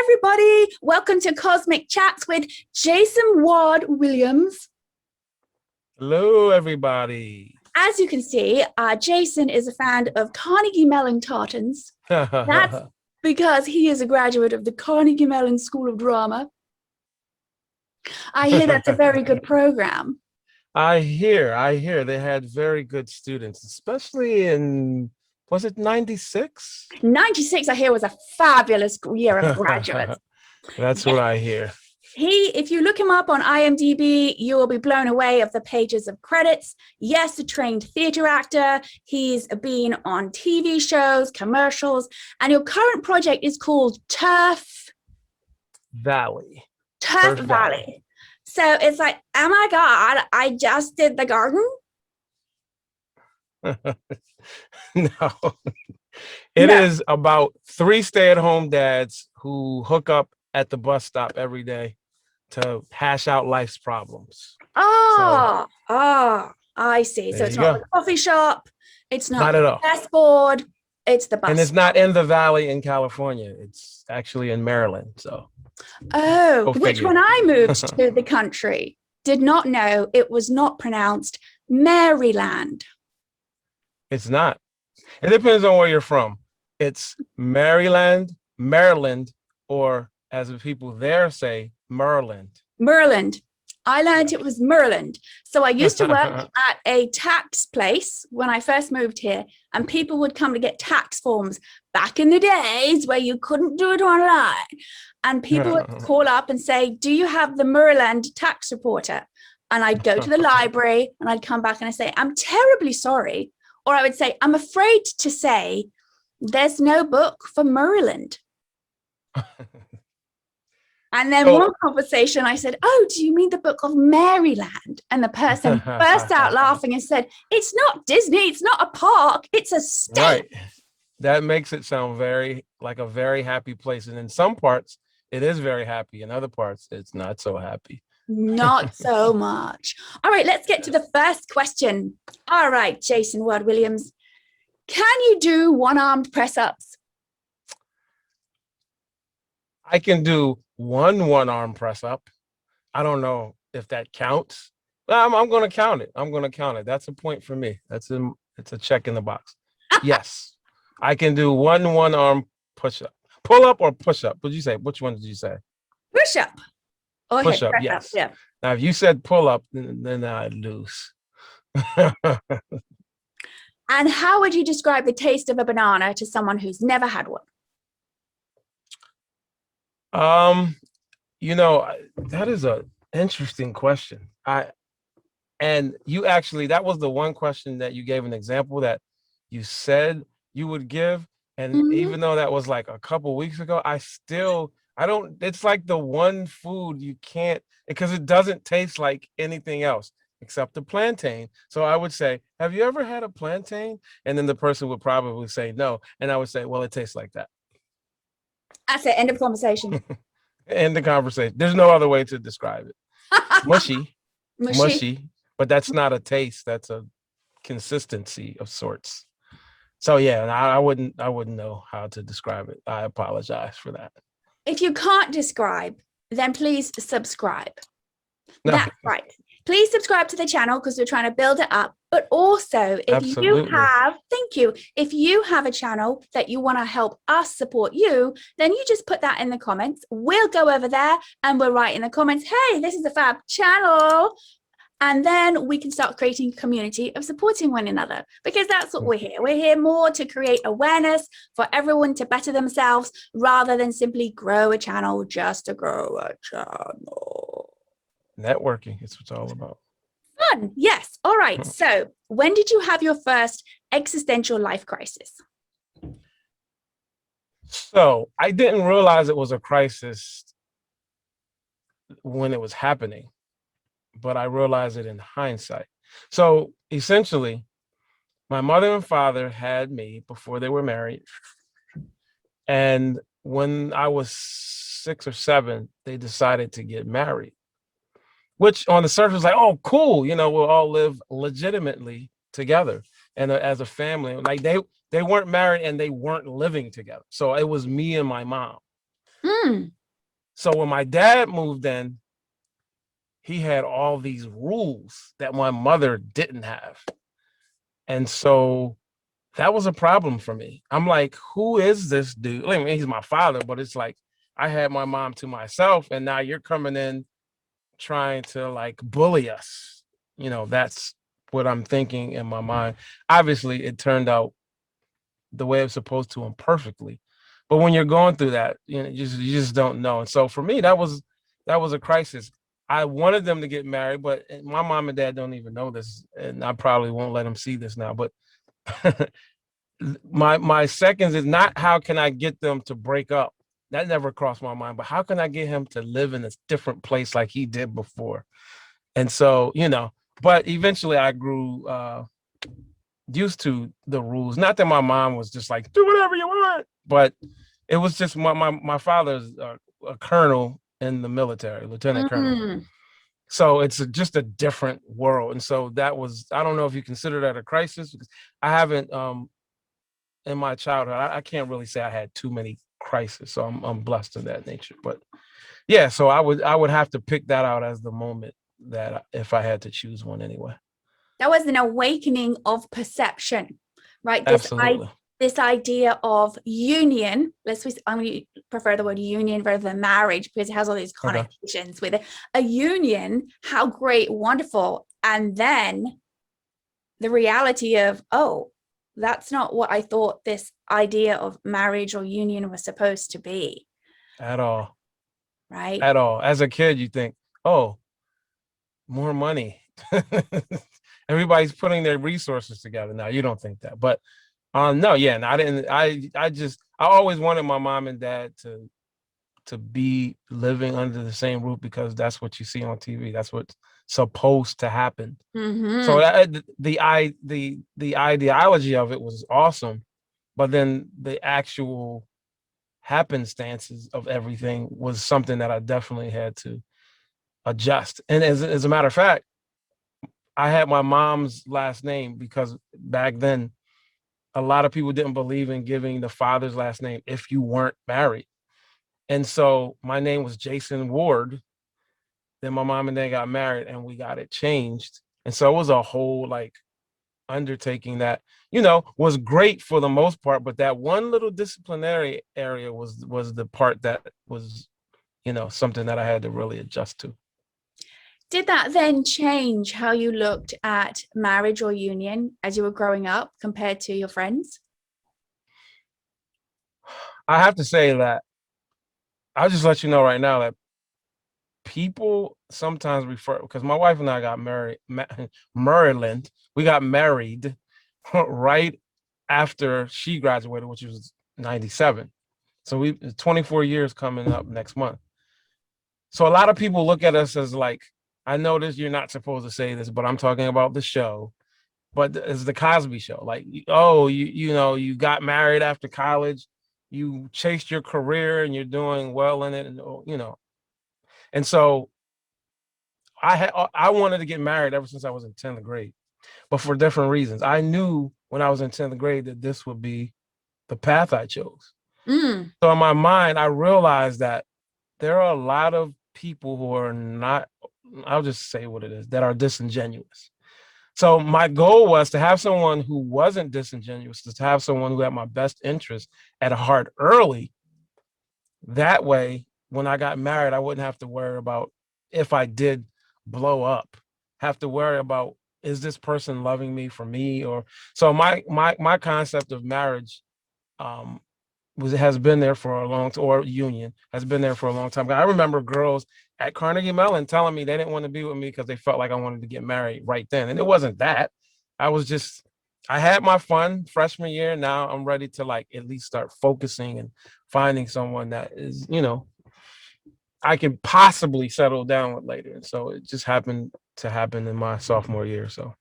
everybody. Welcome to Cosmic Chats with Jayson Ward Williams. Hello, everybody. As you can see, Jayson is a fan of Carnegie Mellon tartans. That's because he is a graduate of the Carnegie Mellon School of Drama. I hear that's a very good program. I hear they had very good students, especially in, was it 96? 96, I hear, was a fabulous year of graduates. That's what I hear. If you look him up on IMDb, you will be blown away of the pages of credits. Yes, a trained theater actor. He's been on TV shows, commercials, and your current project is called Turf Valley. Turf Valley. So it's like, oh my God, I just did the garden. No, it is about 3 stay-at-home dads who hook up at the bus stop every day to hash out life's problems. I see. So it's not the coffee shop. It's not at the all. dashboard. It's the bus. And it's not in the valley in California. It's actually in Maryland. So. Which when I moved to the country, did not know it was not pronounced Maryland. It's not. It depends on where you're from. It's Maryland, Maryland, or as the people there say, Merland. Merland. I learned it was Merland. So I used to work at a tax place when I first moved here, and people would come to get tax forms back in the days where you couldn't do it online. And people would call up and say, do you have the Merland tax reporter? And I'd go to the library and I'd come back and I'd say, I'm terribly sorry. Or I would say, I'm afraid to say there's no book for Merland. And then one conversation, I said, oh, do you mean the book of Maryland? And the person burst out laughing and said, it's not Disney. It's not a park. It's a state. Right. That makes it sound like a very happy place. And in some parts, it is very happy. In other parts, it's not so happy. Not so much. All right, let's get to the first question. All right, Jayson Ward Williams, can you do one-armed press-ups? I can do one-arm press-up. I don't know if that counts. I'm going to count it. That's a point for me. It's a check in the box. Yes, I can do one-arm push-up. Pull-up or push-up? What'd you say? Which one did you say? Push-up. Push-up, yes. Yeah. Now, if you said pull-up, then I'd lose. And how would you describe the taste of a banana to someone who's never had one? That is an interesting question. And you actually, that was the one question that you gave an example that you said you would give. And even though that was like a couple weeks ago, it's like the one food you can't, because it doesn't taste like anything else except the plantain. So I would say, have you ever had a plantain? And then the person would probably say no. And I would say, well, it tastes like that. That's it. End of conversation. End the conversation. There's no other way to describe it. Mushy, but that's not a taste. That's a consistency of sorts. So yeah, I wouldn't know how to describe it. I apologize for that. If you can't describe, then please subscribe. No. That's right. Please subscribe to the channel because we're trying to build it up. But also, if you have a channel that you want to help us support you, then you just put that in the comments. We'll go over there and we'll write in the comments, hey, this is a fab channel. And then we can start creating a community of supporting one another, because that's what we're here. We're here more to create awareness for everyone to better themselves rather than simply grow a channel just to grow a channel. Networking is what it's all about. Fun. Yes. All right. So when did you have your first existential life crisis? So I didn't realize it was a crisis when it was happening, but I realized it in hindsight. So essentially, my mother and father had me before they were married. And when I was 6 or 7, they decided to get married, which on the surface was like, oh, cool. We'll all live legitimately together. And as a family, like they weren't married and they weren't living together. So it was me and my mom. So when my dad moved in, he had all these rules that my mother didn't have. And so that was a problem for me. I'm like, who is this dude? I mean, he's my father, but it's like I had my mom to myself, and now you're coming in trying to like bully us. That's what I'm thinking in my mind. Obviously, it turned out the way it's supposed to imperfectly. But when you're going through that, you just don't know. And so for me, that was a crisis. I wanted them to get married, but my mom and dad don't even know this, and I probably won't let them see this now. But my seconds is not how can I get them to break up. That never crossed my mind. But how can I get him to live in a different place like he did before? And so, but eventually I grew used to the rules. Not that my mom was just like, do whatever you want, but it was just my father's a colonel in the military, lieutenant colonel. So it's just a different world. And so that was, I don't know if you consider that a crisis, because I haven't, in my childhood, I can't really say I had too many crises. So I'm blessed in that nature. But yeah, so I would have to pick that out as the moment that if I had to choose one anyway. That was an awakening of perception, right? Absolutely. This idea of union, I'm going to prefer the word union rather than marriage, because it has all these connotations with it. A union, how great, wonderful. And then the reality of, oh, that's not what I thought this idea of marriage or union was supposed to be. At all. Right? At all. As a kid, you think, oh, more money. Everybody's putting their resources together. Now, you don't think that. But no, yeah, and I didn't. I always wanted my mom and dad to be living under the same roof, because that's what you see on TV. That's what's supposed to happen. So the ideology of it was awesome, but then the actual happenstances of everything was something that I definitely had to adjust. And as a matter of fact, I had my mom's last name because back then a lot of people didn't believe in giving the father's last name if you weren't married. And so my name was Jayson Ward. Then my mom and dad got married and we got it changed. And so it was a whole like undertaking that, was great for the most part. But that one little disciplinary area was the part that was, something that I had to really adjust to. Did that then change how you looked at marriage or union as you were growing up compared to your friends? I have to say that I'll just let you know right now that people sometimes refer, because my wife and I got married, Maryland, we got married right after she graduated, which was 97. So we 24 years coming up next month. So a lot of people look at us as like, I notice you're not supposed to say this, but I'm talking about the show. But it's the Cosby Show. Like, oh, you got married after college, you chased your career and you're doing well in it, and And so I wanted to get married ever since I was in 10th grade, but for different reasons. I knew when I was in 10th grade that this would be the path I chose. So in my mind, I realized that there are a lot of people who are not, I'll just say what it is, that are disingenuous. So my goal was to have someone who wasn't disingenuous, to have someone who had my best interest at heart early. That way, when I got married, I wouldn't have to worry about if I did blow up, have to worry about, is this person loving me for me? Or so my concept of marriage has been there for a long time, or union has been there for a long time. I remember girls at Carnegie Mellon telling me they didn't want to be with me because they felt like I wanted to get married right then. And it wasn't that. I had my fun freshman year. Now I'm ready to like at least start focusing and finding someone that is, I can possibly settle down with later. And so it just happened to happen in my sophomore year. So.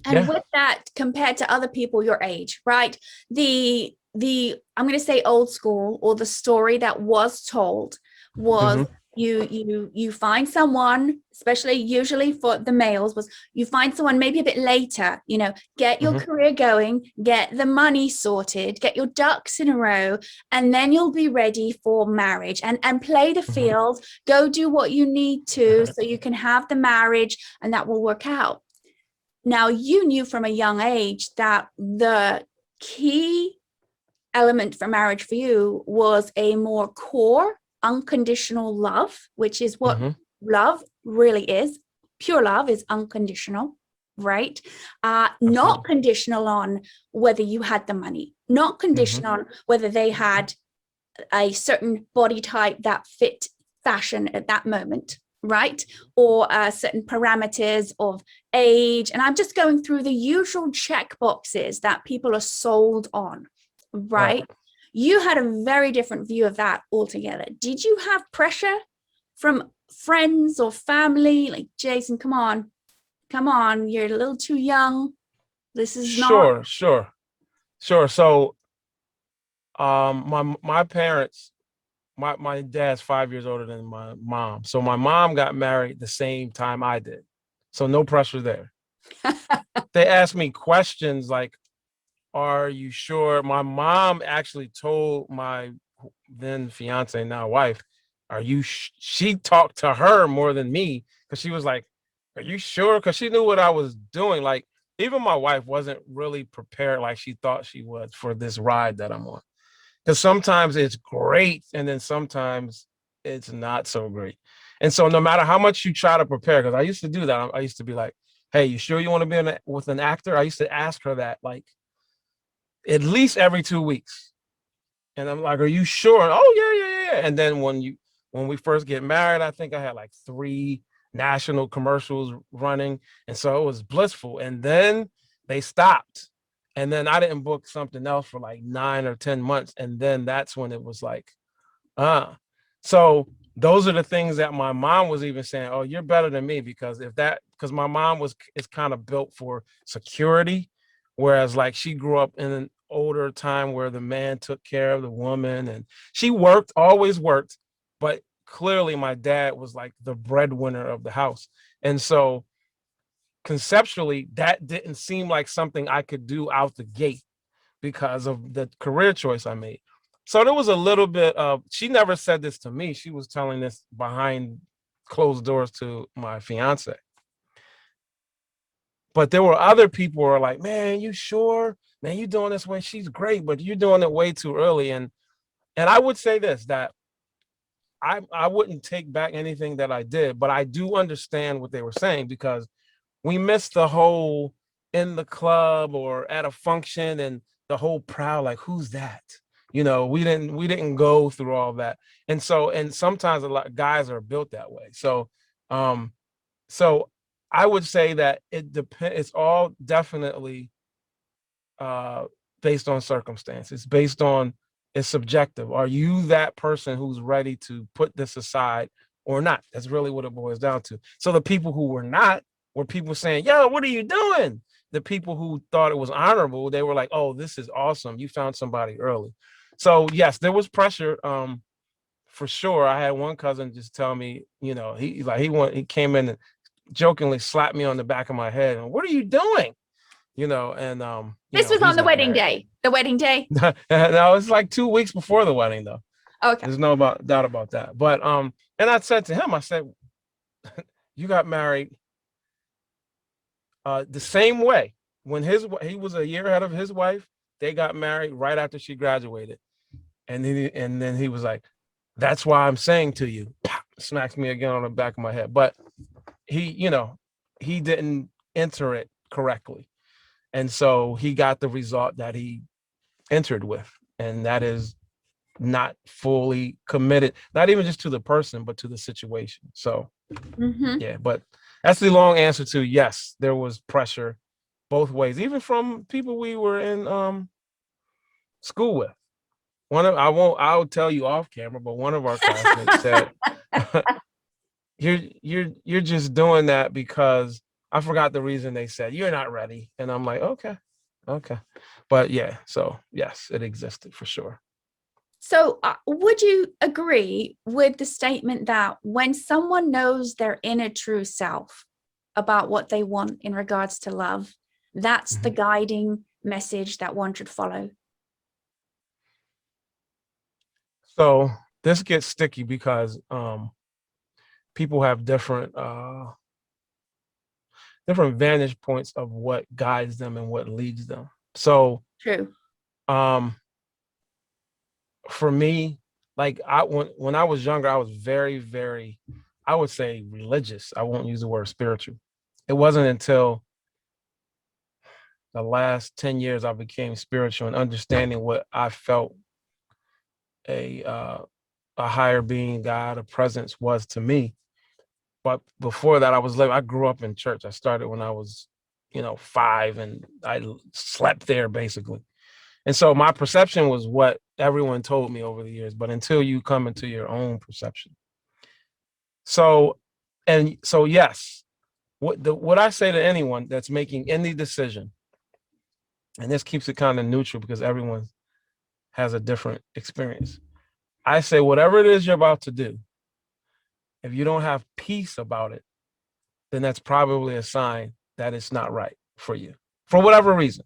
And with that, compared to other people your age, right? I'm going to say old school, or the story that was told was You find someone, especially usually for the males, was you find someone maybe a bit later, get your career going, get the money sorted, get your ducks in a row, and then you'll be ready for marriage and play the field, go do what you need to so you can have the marriage and that will work out. Now, you knew from a young age that the key element for marriage for you was a more core unconditional love, which is what love really is. Pure love is unconditional, right? Not conditional on whether you had the money, not conditional on whether they had a certain body type that fit fashion at that moment, right? Or certain parameters of age. And I'm just going through the usual check boxes that people are sold on, right? You had a very different view of that altogether. Did you have pressure from friends or family? Like, Jayson, come on, you're a little too young. This is not. Sure. So, my parents, my dad's 5 years older than my mom. So my mom got married the same time I did. So no pressure there. They asked me questions like, are you sure? My mom actually told my then fiance, now wife, she talked to her more than me because she was like, are you sure? Because she knew what I was doing. Like, even my wife wasn't really prepared like she thought she was for this ride that I'm on. Because sometimes it's great and then sometimes it's not so great. And so no matter how much you try to prepare, because I used to do that. I used to be like, hey, you sure you want to be with an actor? I used to ask her that like at least every 2 weeks. And I'm like, are you sure? Oh, yeah. And then when we first get married, I think I had like 3 national commercials running. And so it was blissful. And then they stopped. And then I didn't book something else for like 9 or 10 months. And then that's when it was like, So those are the things that my mom was even saying, oh, you're better than me because my mom is kind of built for security. Whereas like she grew up in an older time where the man took care of the woman and she always worked. But clearly my dad was like the breadwinner of the house. And so conceptually, that didn't seem like something I could do out the gate because of the career choice I made. So there was a little bit of, she never said this to me. She was telling this behind closed doors to my fiance. But there were other people who were like, man, you sure? Man, you doing this way? She's great, but you're doing it way too early. And I would say this, that I wouldn't take back anything that I did, but I do understand what they were saying because we missed the whole in the club or at a function and the whole proud, like, who's that? We didn't go through all that. And sometimes a lot of guys are built that way. So I would say that it depends. It's all definitely based on circumstances, it's subjective. Are you that person who's ready to put this aside or not? That's really what it boils down to. So the people who were not were people saying, yo, what are you doing? The people who thought it was honorable, they were like, oh, this is awesome. You found somebody early. So yes, there was pressure. For sure. I had one cousin just tell me, he came in and jokingly slapped me on the back of my head. And what are you doing? This was on the wedding day. The wedding day. No, it's like 2 weeks before the wedding, though. Okay. There's no doubt about that. But and I said to him, I said, you got married the same way. When he was a year ahead of his wife, they got married right after she graduated. And then he was like, that's why I'm saying to you, pop, smacks me again on the back of my head. But he didn't enter it correctly. And so he got the result that he entered with. And that is not fully committed, not even just to the person, but to the situation. So, yeah, but that's the long answer to yes, there was pressure both ways, even from people we were in school with. I'll tell you off camera, but one of our classmates said, you're just doing that because I forgot the reason they said you're not ready. And I'm like, okay. But yeah, so yes, it existed for sure. So would you agree with the statement that when someone knows their inner true self about what they want in regards to love, that's the guiding message that one should follow? So this gets sticky because people have different vantage points of what guides them and what leads them. So True. For me, like when I was younger, I was very, very, I would say religious. I won't use the word spiritual. It wasn't until the last 10 years I became spiritual and understanding what I felt a higher being, God, a presence was to me. But before that, I grew up in church. I started when I was, 5, and I slept there basically. And so my perception was what everyone told me over the years, but until you come into your own perception. So yes, what I say to anyone that's making any decision, and this keeps it kind of neutral because everyone has a different experience. I say, whatever it is you're about to do, if you don't have peace about it, then that's probably a sign that it's not right for you for whatever reason.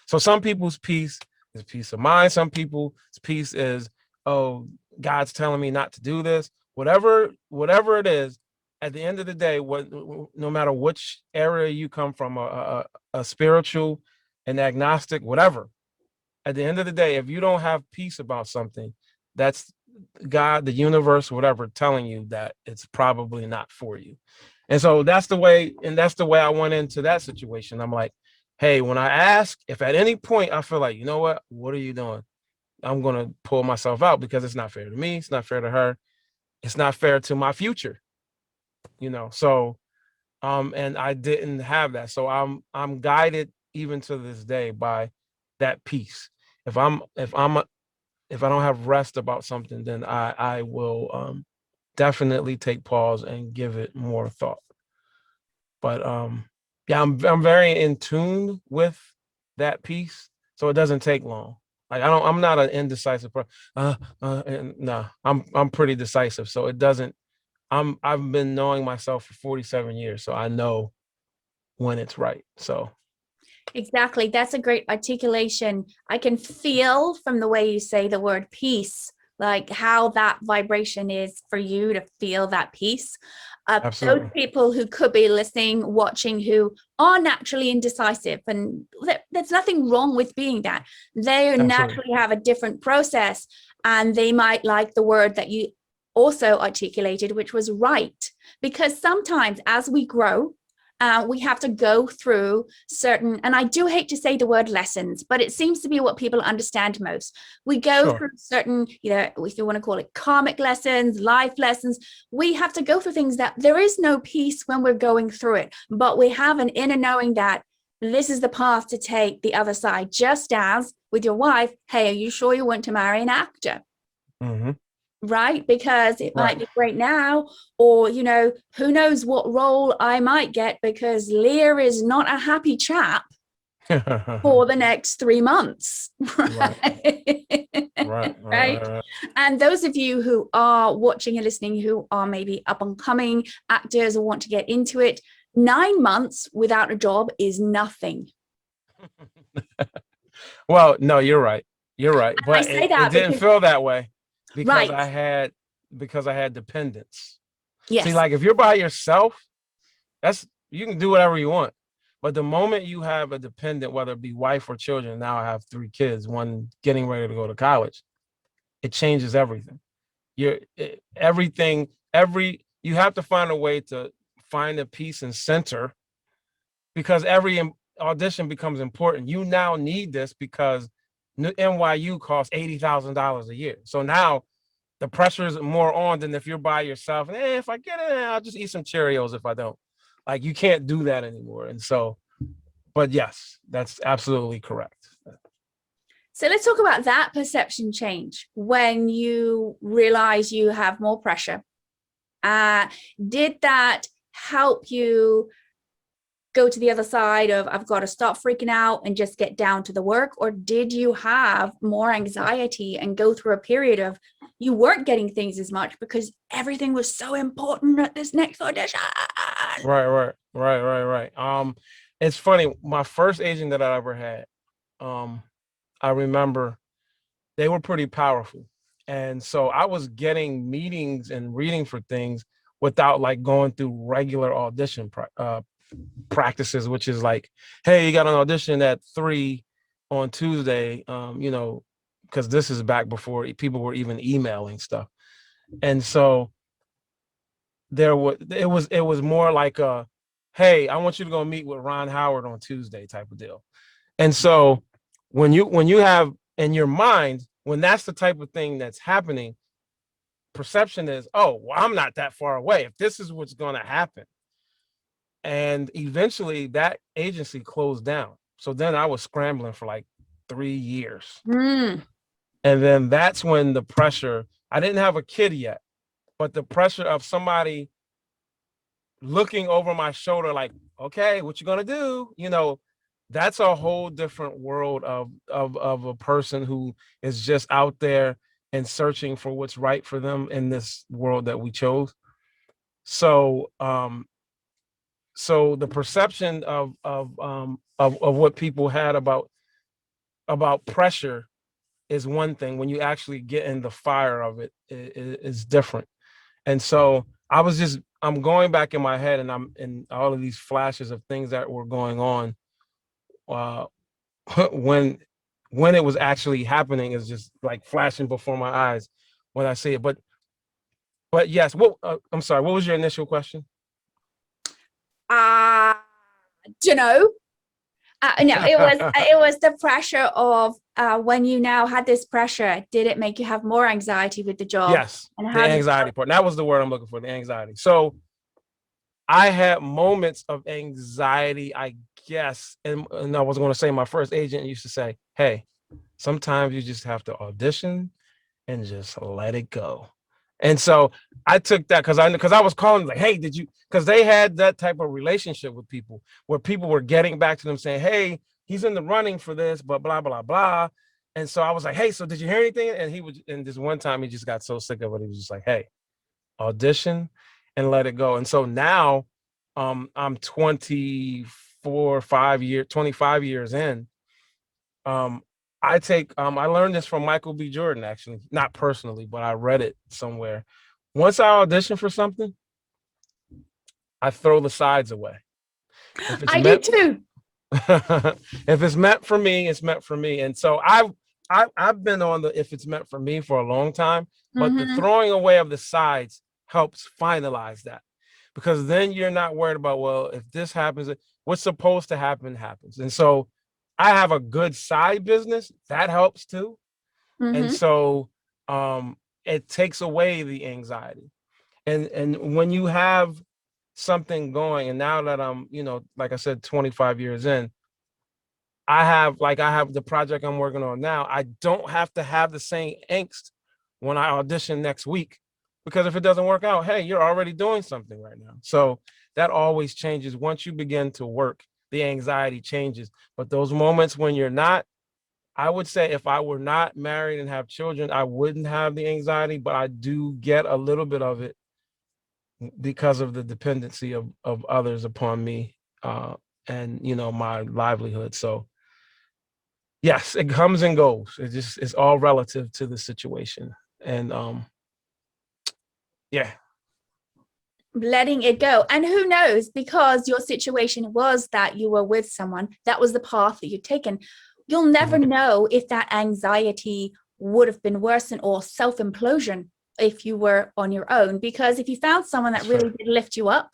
So some people's peace is peace of mind. Some people's peace is, oh, God's telling me not to do this. Whatever it is, at the end of the day, no matter which area you come from, a spiritual, an agnostic, whatever, at the end of the day, if you don't have peace about something, that's God, the universe, whatever, telling you that it's probably not for you. And so that's the way I went into that situation. I'm like, hey, when I ask, if at any point I feel like, you know what are you doing? I'm going to pull myself out because it's not fair to me. It's not fair to her. It's not fair to my future, So, and I didn't have that. So I'm guided even to this day by that peace. If I don't have rest about something, then I will definitely take pause and give it more thought. But yeah, I'm very in tune with that piece, so it doesn't take long. Like I'm not an indecisive person. No, I'm pretty decisive, so it doesn't. I've been knowing myself for 47 years, so I know when it's right. So Exactly. That's a great articulation. I can feel from the way you say the word peace, like how that vibration is for you to feel that peace. Those people who could be listening, watching, who are naturally indecisive, and there's nothing wrong with being that. They naturally have a different process, and they might like the word that you also articulated, which was right. Because sometimes as we grow, we have to go through certain, and I do hate to say the word lessons, but it seems to be what people understand most. We go through certain, if you want to call it karmic lessons, life lessons, we have to go through things that there is no peace when we're going through it, but we have an inner knowing that this is the path to take the other side. Just as with your wife, hey, are you sure you want to marry an actor? Mm-hmm. Right? Because it might be great now, or, who knows what role I might get because Lear is not a happy chap for the next 3 months. Right. And those of you who are watching and listening, who are maybe up and coming actors or want to get into it, 9 months without a job is nothing. Well, no, you're right. But it didn't feel that way. Because I had dependents. Yes. See, like if you're by yourself, you can do whatever you want. But the moment you have a dependent, whether it be wife or children, now I have 3 kids, one getting ready to go to college, it changes everything. You have to find a way to find a peace and center, because every audition becomes important. You now need this because NYU costs $80,000 a year. So now the pressure is more on than if you're by yourself. And if I get it, I'll just eat some Cheerios if I don't. Like, you can't do that anymore. And so, but yes, that's absolutely correct. So let's talk about that perception change when you realize you have more pressure. Did that help you go to the other side of I've got to stop freaking out and just get down to the work? Or did you have more anxiety and go through a period of you weren't getting things as much because everything was so important at this next audition? Right. It's funny. My first agent that I ever had, I remember they were pretty powerful. And so I was getting meetings and reading for things without like going through regular audition practices, which is like, hey, you got an audition at 3 on Tuesday, because this is back before people were even emailing stuff. And so it was more like a, hey, I want you to go meet with Ron Howard on Tuesday type of deal. And so when you have in your mind, when that's the type of thing that's happening, perception is, oh, well, I'm not that far away if this is what's going to happen. And eventually that agency closed down. So then I was scrambling for like 3 years. And then that's when the pressure, I didn't have a kid yet, but the pressure of somebody looking over my shoulder, like, okay, what you gonna do? That's a whole different world of a person who is just out there and searching for what's right for them in this world that we chose. So, so the perception of what people had about pressure is one thing. When you actually get in the fire of it, is different. And so I'm going back in my head, and I'm in all of these flashes of things that were going on when it was actually happening, is just like flashing before my eyes when I see it. But yes, I'm sorry, what was your initial question? Don't know. No, it was the pressure of when you now had this pressure, did it make you have more anxiety with the job? Yes, and the anxiety part. That was the word I'm looking for, the anxiety. So I had moments of anxiety, I guess. And I was going to say, my first agent used to say, hey, sometimes you just have to audition and just let it go. And so I took that because I was calling like, hey, because they had that type of relationship with people where people were getting back to them saying, hey, he's in the running for this, but blah, blah, blah. And so I was like, hey, so did you hear anything? And this one time he just got so sick of it. He was just like, hey, audition and let it go. And so now I'm 25 years in. I learned this from Michael B. Jordan, actually, not personally, but I read it somewhere. Once I audition for something, I throw the sides away. I do too. If it's meant for me, it's meant for me. And so I've been on the if it's meant for me for a long time, but the throwing away of the sides helps finalize that, because then you're not worried about, well, if this happens, what's supposed to happen happens. And so I have a good side business that helps too. And so it takes away the anxiety. And when you have something going, and now that I'm, like I said, 25 years in, I have the project I'm working on now. I don't have to have the same angst when I audition next week, because if it doesn't work out, hey, you're already doing something right now. So that always changes. Once you begin to work, the anxiety changes. But those moments when you're not, I would say if I were not married and have children, I wouldn't have the anxiety, but I do get a little bit of it because of the dependency of others upon me and, my livelihood. So yes, it comes and goes. It's all relative to the situation. And yeah. Letting it go. And who knows, because your situation was that you were with someone, that was the path that you'd taken. You'll never know if that anxiety would have been worsened or self-implosion if you were on your own, because if you found someone that really did lift you up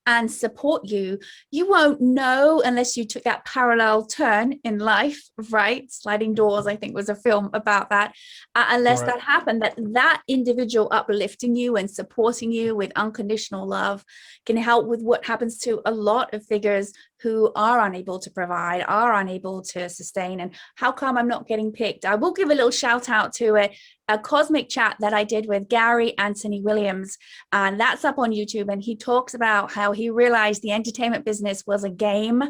and support you, you won't know unless you took that parallel turn in life, right? Sliding Doors, I think, was a film about that. Unless that happened, that individual uplifting you and supporting you with unconditional love can help with what happens to a lot of figures who are unable to provide, are unable to sustain, and how come I'm not getting picked? I will give a little shout out to a cosmic chat that I did with Gary Anthony Williams, and that's up on YouTube. And he talks about how he realized the entertainment business was a game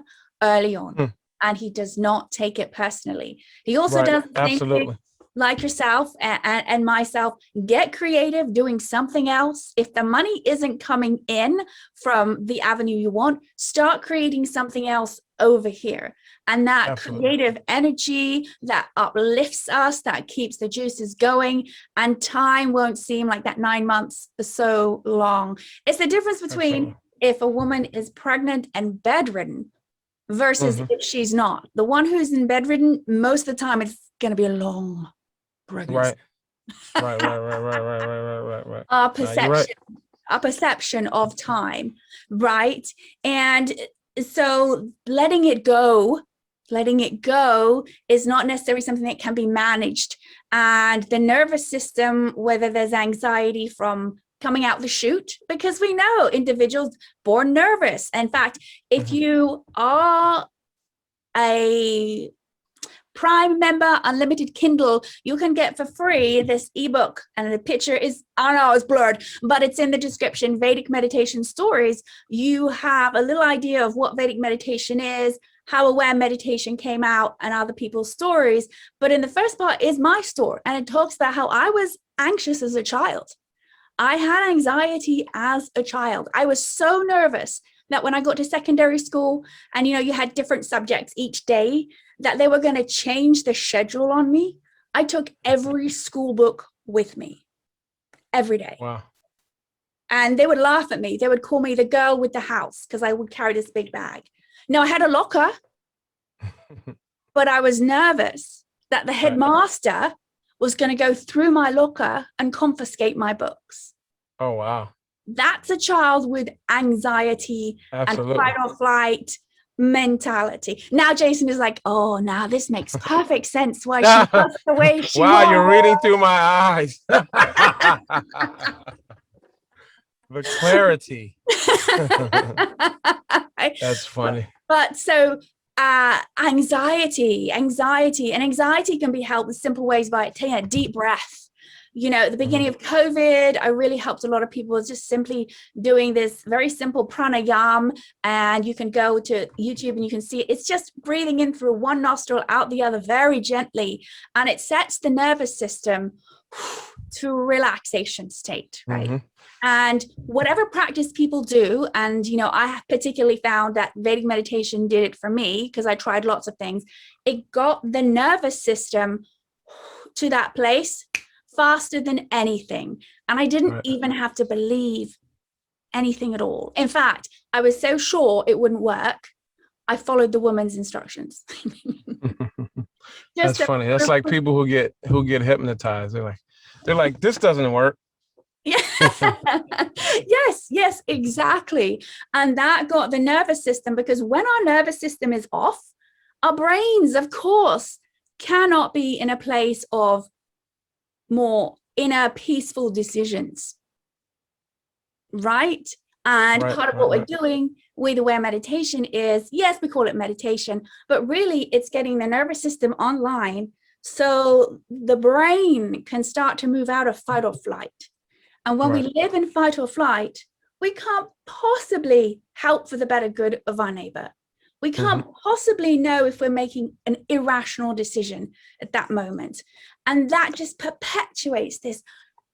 early on, and he does not take it personally. He also does the same thing like yourself and myself. Get creative doing something else. If the money isn't coming in from the avenue you want, start creating something else over here. And that creative energy that uplifts us, that keeps the juices going, and time won't seem like that 9 months is so long. It's the difference between if a woman is pregnant and bedridden versus if she's not. The one who's in bedridden, most of the time it's going to be a long pregnancy. Right. Our perception of time, right? And so letting it go is not necessarily something that can be managed. And the nervous system, whether there's anxiety from coming out the chute, because we know individuals born nervous. In fact, if you are a Prime member, unlimited Kindle, you can get for free this ebook, and the picture is, I don't know, it's blurred, but it's in the description, Vedic Meditation Stories. You have a little idea of what Vedic meditation is, how aware meditation came out, and other people's stories. But in the first part is my story, and it talks about how I was anxious as a child. I had anxiety as a child. I was so nervous that when I got to secondary school, and you had different subjects each day, that they were going to change the schedule on me, I took every school book with me every day. Wow. And they would laugh at me. They would call me the girl with the house because I would carry this big bag. Now, I had a locker, but I was nervous that the headmaster was going to go through my locker and confiscate my books. Oh, wow. That's a child with anxiety and fight or flight mentality. Now Jayson is like, oh, now this makes perfect sense why she was the way she was. Wow, you're reading through my eyes. The clarity. That's funny. But so anxiety can be helped with simple ways by taking a deep breath. At the beginning of COVID, I really helped a lot of people just simply doing this very simple pranayama. And you can go to YouTube and you can see it's just breathing in through one nostril, out the other, very gently. And it sets the nervous system to relaxation state, right? And whatever practice people do, and I particularly found that Vedic meditation did it for me because I tried lots of things. It got the nervous system to that place faster than anything. And I didn't even have to believe anything at all. In fact, I was so sure it wouldn't work, I followed the woman's instructions. That's funny. That's like people who get hypnotized. They're like, this doesn't work. Yes, exactly. And that got the nervous system, because when our nervous system is off, our brains, of course, cannot be in a place of more inner peaceful decisions, right? And part of what we're doing with aware meditation is, yes, we call it meditation, but really it's getting the nervous system online so the brain can start to move out of fight or flight. And when we live in fight or flight, we can't possibly help for the better good of our neighbor. We can't possibly know if we're making an irrational decision at that moment. And that just perpetuates this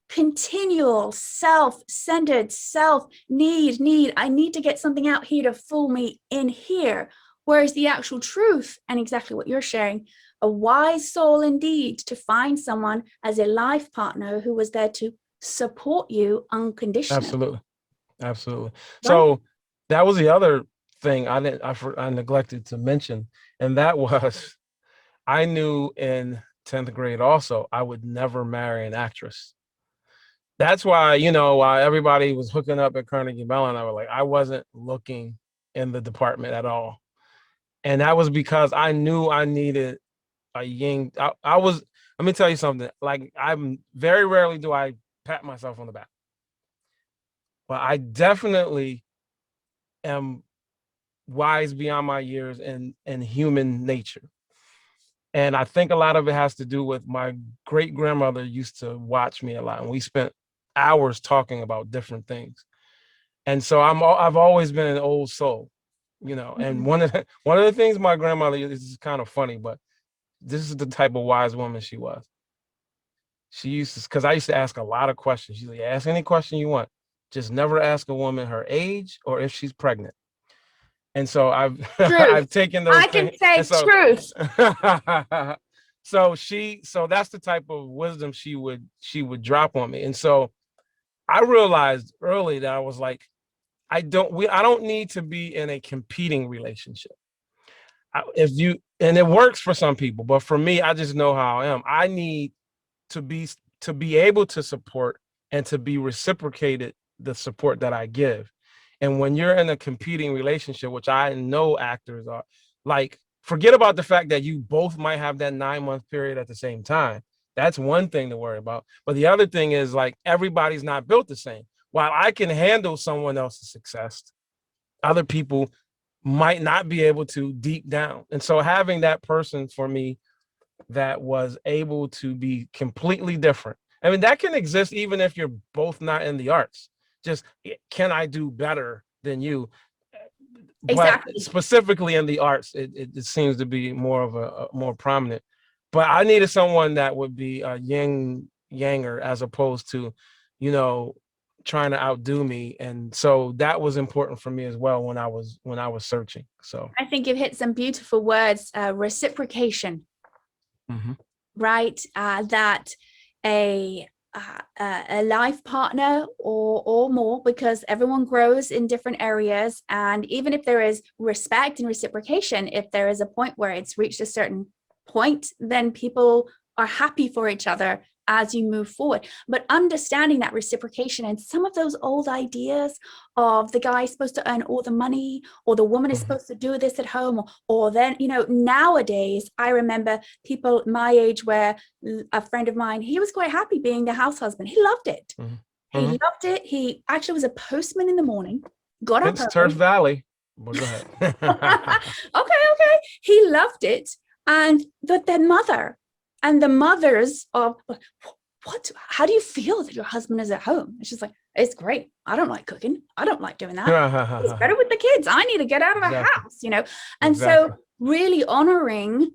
continual self-centered need. I need to get something out here to fool me in here. Whereas the actual truth, and exactly what you're sharing, a wise soul indeed to find someone as a life partner who was there to support you unconditionally. Absolutely. So that was the other thing I neglected to mention, and that was I knew in 10th grade also I would never marry an actress. That's why while everybody was hooking up at Carnegie Mellon, I wasn't looking in the department at all, and that was because I knew I needed a yin. I was, let me tell you something, like I'm very rarely do I pat myself on the back, but I definitely am wise beyond my years and human nature. And I think a lot of it has to do with my great grandmother used to watch me a lot, and we spent hours talking about different things. And so I've always been an old soul, you know. And one of the things my grandmother, this is kind of funny, but this is the type of wise woman she was. She used to, because I used to ask a lot of questions. She's like, ask any question you want. Just never ask a woman her age or if she's pregnant. And so I've I've taken those. I can say truth. So that's the type of wisdom she would drop on me. And so I realized early that I was like, I don't need to be in a competing relationship. And it works for some people, but for me, I just know how I am. I need to be able to support and to be reciprocated the support that I give. And when you're in a competing relationship, which I know actors are, like, forget about the fact that you both might have that 9-month period at the same time. That's one thing to worry about. But the other thing is, like, everybody's not built the same. While I can handle someone else's success, other people might not be able to deep down. And so having that person for me that was able to be completely different. I mean, that can exist even if you're both not in the arts. Just, can I do better than you? Exactly. But specifically in the arts, it seems to be more of a more prominent. But I needed someone that would be a yanger as opposed to, you know, trying to outdo me. And so that was important for me as well when I was searching. So I think you've hit some beautiful words, reciprocation. Right? That a life partner or more, because everyone grows in different areas. And even if there is respect and reciprocation, if there is a point where it's reached a certain point, then people are happy for each other as you move forward. But understanding that reciprocation and some of those old ideas of the guy is supposed to earn all the money, or the woman is supposed to do this at home, or then, you know, nowadays, I remember people my age, where a friend of mine, he was quite happy being the house husband. He loved it. He loved it. He actually was a postman in the morning, got up. It's Turf Valley. Well, go ahead. Okay. He loved it. And the mother and the mothers of, how do you feel that your husband is at home? And she's like, it's great. I don't like cooking. I don't like doing that. It's better with the kids. I need to get out of the house, you know? And so really honoring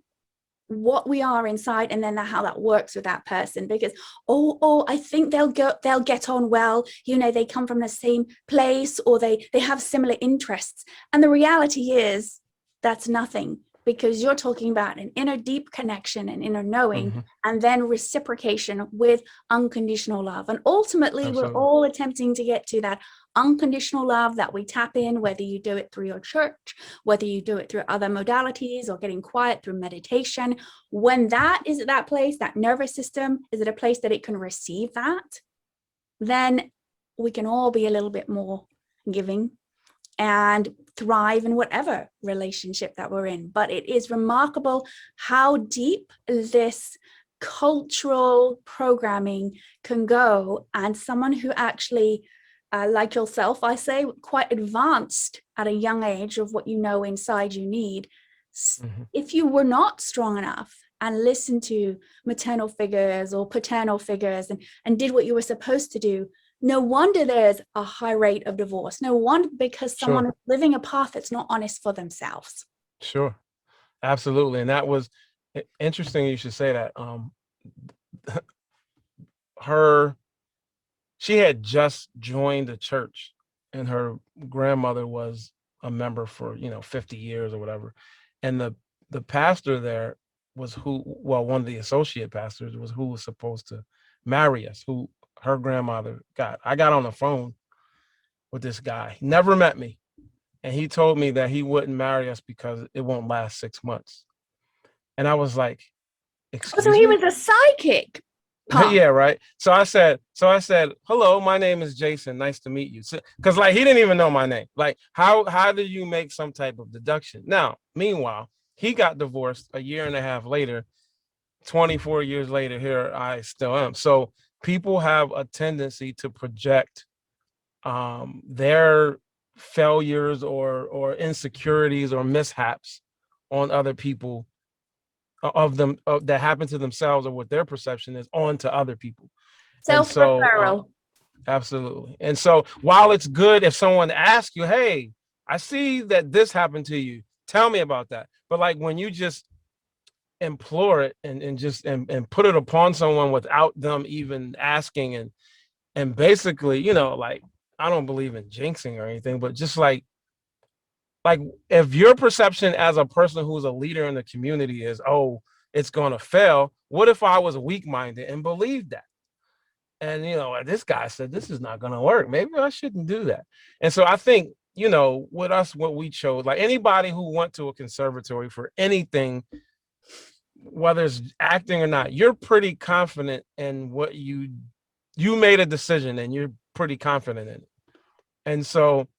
what we are inside, and then how that works with that person, because I think they'll get on well, you know, they come from the same place, or they have similar interests. And the reality is that's nothing, because you're talking about an inner deep connection and inner knowing, and then reciprocation with unconditional love. And ultimately, we're all attempting to get to that unconditional love that we tap in, whether you do it through your church, whether you do it through other modalities, or getting quiet through meditation. When that is at that place, that nervous system is at a place that it can receive that, then we can all be a little bit more giving and thrive in whatever relationship that we're in. But it is remarkable how deep this cultural programming can go, and someone who actually, like yourself, I say, quite advanced at a young age of what you know inside you need. If you were not strong enough and listened to maternal figures or paternal figures and did what you were supposed to do, no wonder there's a high rate of divorce. No wonder, because someone is living a path that's not honest for themselves. Sure. Absolutely. And that was interesting. You should say that. She had just joined the church, and her grandmother was a member for, 50 years or whatever. And the pastor there was one of the associate pastors was who was supposed to marry us, who her grandmother got. I got on the phone with this guy. He never met me. And he told me that he wouldn't marry us because it won't last 6 months. And I was like, excuse me? So he was a psychic. Yeah, right. So I said, hello, my name is Jayson. Nice to meet you. Because he didn't even know my name. Like, how do you make some type of deduction? Now, meanwhile, he got divorced a year and a half later. 24 years later, here I still am. So people have a tendency to project their failures or insecurities or mishaps on other people that happen to themselves or what their perception is onto other people. Self-referral. Absolutely. And so while it's good if someone asks you, hey, I see that this happened to you, tell me about that. But like when you just implore it and put it upon someone without them even asking and basically, like, I don't believe in jinxing or anything, but just like if your perception as a person who's a leader in the community is, oh, it's going to fail. What if I was weak-minded and believed that? And, this guy said, this is not going to work. Maybe I shouldn't do that. And so I think, with us, what we chose, like anybody who went to a conservatory for anything, whether it's acting or not, you're pretty confident in what you made a decision and you're pretty confident in it. And so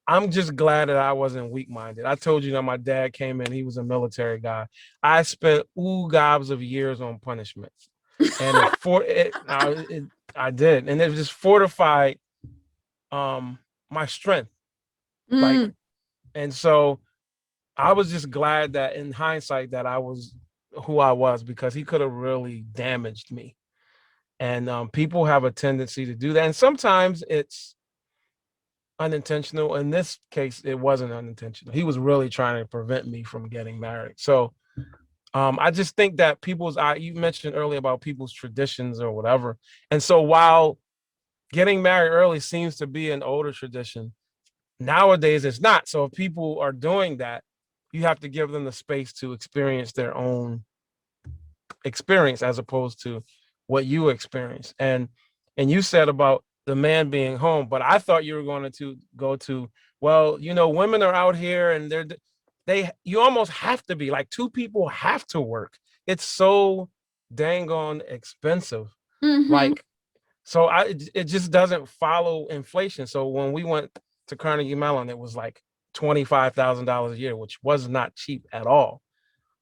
I'm just glad that I wasn't weak-minded. I told you that my dad came in, he was a military guy. I spent gobs of years on punishments. And I did. And it just fortified my strength. And so I was just glad that in hindsight that I was who I was, because he could have really damaged me. And people have a tendency to do that. And sometimes it's unintentional. In this case, it wasn't unintentional. He was really trying to prevent me from getting married. So I just think that you mentioned earlier about people's traditions or whatever. And so while getting married early seems to be an older tradition, nowadays it's not. So if people are doing that, you have to give them the space to experience their own experience as opposed to what you experience. And you said about the man being home, but I thought you were going to go to, well, women are out here and you almost have to be like two people have to work. It's so dang on expensive. Like, so it just doesn't follow inflation. So when we went to Carnegie Mellon, it was like $25,000 a year, which was not cheap at all.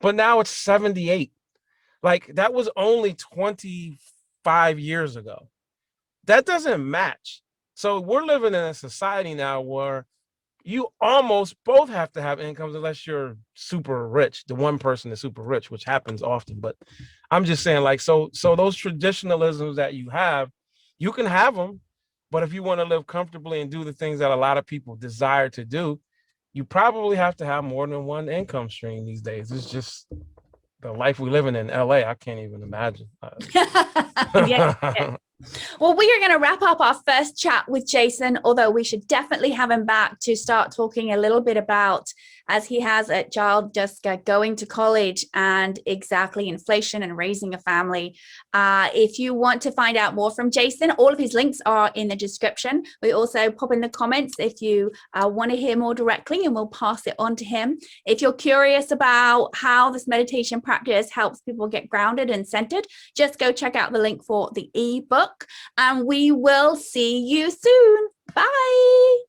But now it's 78. Like that was only 25 years ago. That doesn't match. So we're living in a society now where you almost both have to have incomes unless you're super rich. The one person is super rich, which happens often. But I'm just saying, like, so those traditionalisms that you can have them, but if you want to live comfortably and do the things that a lot of people desire to do, you probably have to have more than one income stream these days. It's just the life we live in LA. I can't even imagine. Yeah. Well, we are going to wrap up our first chat with Jayson, although we should definitely have him back to start talking a little bit about, as he has a child just going to college and exactly inflation and raising a family. If you want to find out more from Jayson, all of his links are in the description. We also pop in the comments if you want to hear more directly, and we'll pass it on to him. If you're curious about how this meditation practice helps people get grounded and centered, just go check out the link for the ebook, and we will see you soon. Bye.